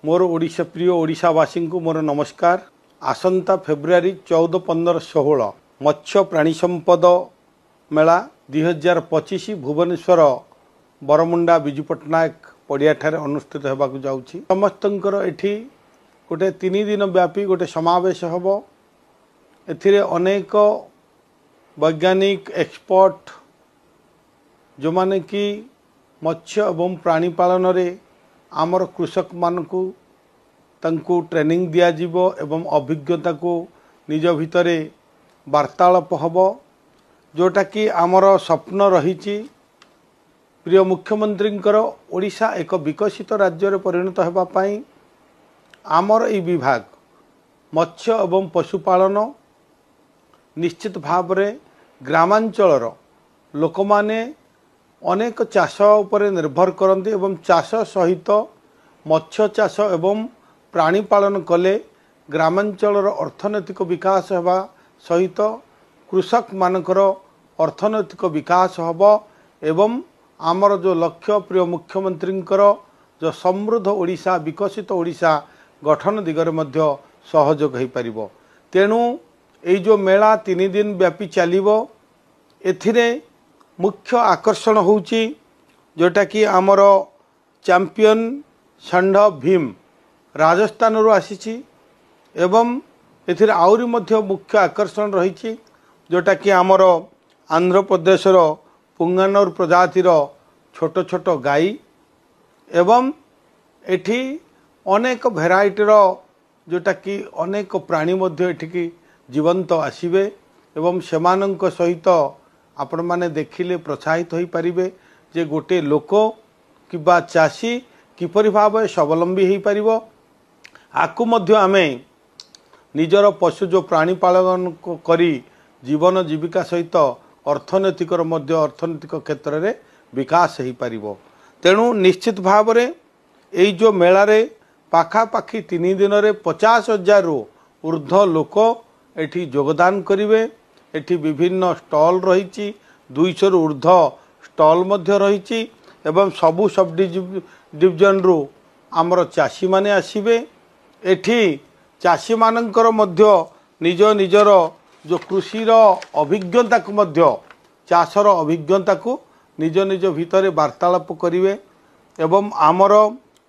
मोर ओडिशा प्रिय ओडिशावासी को मोर नमस्कार। आसंता फेब्रुआरी 14, 15, 16 मत्स्य प्राणी संपद मेला 2025 भुवनेश्वर बरमुंडा विजु पट्टनायक पड़िया अनुष्ठित होगाक जाऊँगी। समस्तंकर एठी गोटे 3 दिन व्यापी गोटे समावेश हम। एथिरे अनेक वैज्ञानिक एक्सपर्ट जो माने कि मत्स्य एवं प्राणी पालन रे आमर कृषक मानकु तांकु ट्रेनिंग दिया जीवो एवं अभिज्ञता को निज भितरे वार्तालाप हब, जोटा कि आमर स्वप्न रही। प्रिय मुख्यमंत्री ओडिशा एक विकसित राज्य रे परिणत होगा पाई आमर ई विभाग मत्स्य एवं पशुपालन निश्चित भाव रे ग्रामांचलर लोक माने अनेक चाष उपरे निर्भर करते एवं चाष सहित मत्स्य चाष एवं प्राणी पालन कले ग्रामांचलर अर्थनैतिक विकास होगा सहित कृषक मानकर अर्थनैतिक विकास हब एवं आमर जो लक्ष्य प्रिय मुख्यमंत्री जो समृद्ध ओडिशा विकसित ओडिशा गठन दिगरे मध्य सहयोग हो पारिबो। तेणु ये जो मेला 3 दिन व्यापी चलिबो एथिरे मुख्य आकर्षण होउची जोटा कि आमर चैंपियन षंढ भीम राजस्थान रो आसीची एवं एथिरे आउरी मध्य मुख्य आकर्षण रही जोटा कि आमर आंध्र प्रदेश रो पुंगानूर प्रजातिर छोट छोट गाई एवं एठी अनेक भेराइटीर जोटा कि अनेक प्राणी मध्य एठिकी जीवंत आसीबे एवं सेमानंक सहित आपण माने देखिले प्रोत्साहित हो पारिबे जे गोटे लोक किबा चाषी किपरि भाव स्वावलंबी हो पारिबो। आकु मध्य आमे निजर पशु जो प्राणी पालन करी जीवन जीविका सहित अर्थनैतिक क्षेत्र में विकास हो पारिबो। तेणु निश्चित भाव रे एई जो मेला रे पाखापाखि 3 दिन रे 50,000 रु ऊर्ध्व लोक एठी योगदान करिवे। एठी विभिन्न स्टॉल रही 200 रु ऊर्ध्व स्टॉल मध्य रही एवं सबु सब डिविजन रु आमर चाषी माने आसीबे। एठी चाषी मानकर मध्य निज निजर जो कृषिर अभिज्ञता को मध्य चाषर अभिज्ञता को निज निज भितर वार्तालाप करिवे एवं आमर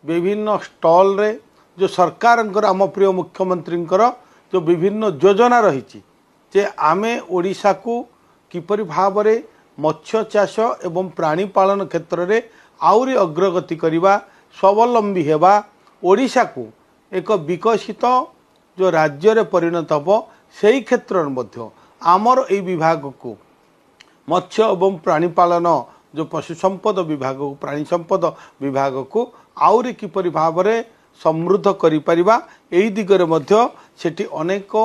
विभिन्न स्टॉल रे जो सरकार आम प्रिय मुख्यमंत्री जो विभिन्न योजना रही जे आमे ओडिशा को किपरि भाव रे मत्स्य चाष एवं प्राणी पालन क्षेत्र रे आउरी अग्रगति करिबा स्वावलंबी हेबा ओडिशा को एक विकसित जो राज्य रे परिणत हबो सेही क्षेत्र मध्य आमर ए विभाग को मत्स्य एवं प्राणी पालन जो पशु संपद विभाग को प्राणी संपद विभाग को आउरी किपरि भाव रे समृद्ध करि परिबा एही दिगरे मध्य सेठी अनेक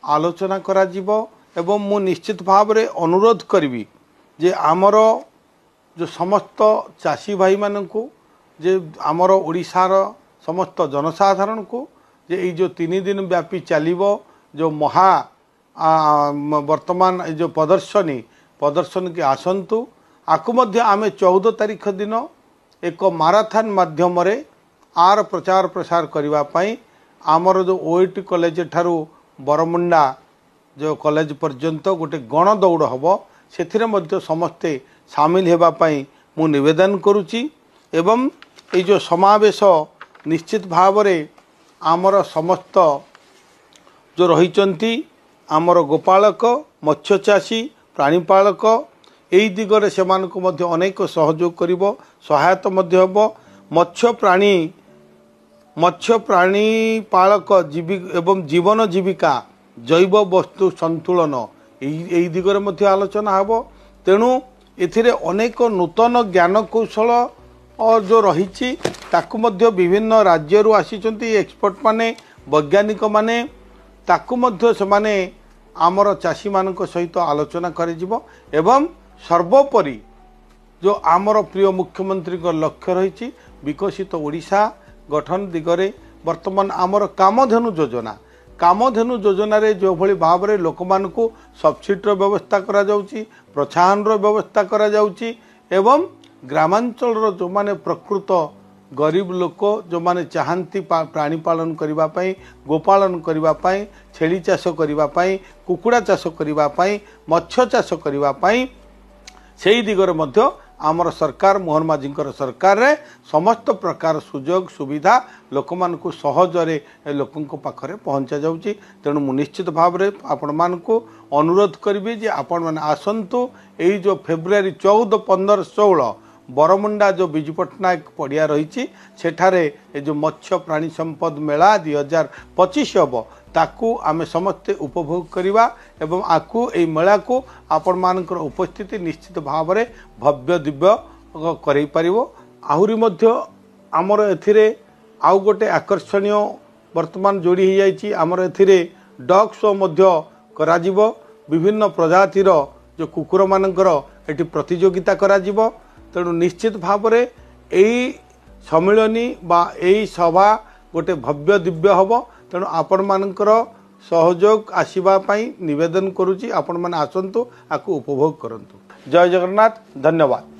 आलोचना करा जीवो एवं मु निश्चित भाव रे अनुरोध करी जे आमर जो समस्त चाषी भाई मानकु जे आमर ओडिशार समस्त जनसाधारण को जे ये जो 3 दिन व्यापी चलिबो जो महा वर्तमान जो प्रदर्शन के आसंतु आकु मध्य आमे 14 तारीख दिन एक माराथन माध्यम रे आर प्रचार प्रसार करबा पई आमर जो ओईटी कॉलेज ठारू बरमुंडा जो कॉलेज पर्यंत गोटे गण दौड़ हम से मध्य समस्ते सामिल होगा पाई मु निवेदन करुच्ची एवं ये जो समावेश निश्चित भाव रे आमर समस्त जो रही आमर गोपालक मत्स्य चाषी प्राणीपालक यही दिगरे से अनेक सहयोग करिवो सहायता मध्य हबो। मत्स्य प्राणी पालक एवं जीवन जीविका जैव वस्तु संतुलन यही दिगरे मध्य आलोचना हबो। तेणु एथिरे अनेक नूतन ज्ञान कौशल और जो रही ताकु मध्य विभिन्न राज्यरू आसीचंती एक्सपर्ट माने वैज्ञानिक माने ताकु मध्य समाने आमर चाषी मानक सहित आलोचना करिजिवो एवं सर्वोपरि जो आमर प्रिय मुख्यमंत्री लक्ष्य रही विकसित ओडिशा गठन दिगरे वर्तमान आमर कामधेनु योजना रे जो भली भाव रे लोक मानकु सब्सिडीर व्यवस्था करा जाउची प्रोत्साहन व्यवस्था करा जाउची एवं ग्रामांचल जो माने प्रकृत गरीब लोक जो माने चाहती प्राणी पालन करने गोपालन करने छेली चाष करने कुकुड़ा चाष करने मत्स्य चाष करने से दिगरे मध्य आमर सरकार मोहन माझी सरकार रे समस्त प्रकार सुजोग सुविधा लोक मानकु सहजरे लोकंक पाखरे पहुंचा जाउची। तेणु मु निश्चित भाव रे आपण मानकु अनुरोध करिबे जे आपण माने आसंतु एई जो फेब्रुआरी 14, 15, 16 बरमुंडा जो विजु पट्टनायक पड़िया रही सेठारे ए जो मत्स्य प्राणी संपद मेला 2025 हम ताकू आमे समस्ते उपभोग करवा एवं आकू ए मेला को आपण मानकर उपस्थिति निश्चित भाव में भव्य दिव्य करई परिवो। आहुरी मध्य आमर एथिरे आउ गोटे आकर्षणीय वर्तमान जोड़ी हो जाइछि। आमर एथिरे डॉग शो मध्य कराजिवो। विभिन्न प्रजातिर जो कुकुर मानकर एठी प्रतियोगिता कराजिवो। तेणु निश्चित भाव में यही सम्मिलनी बा यही सभा गोटे भव्य दिव्य हम। तेणु आपण मानकर सहयोग आसवाई नवेदन करुच्ची। आपण मैंने आसतु आपको उपभोग करंतु। जय जगन्नाथ। धन्यवाद।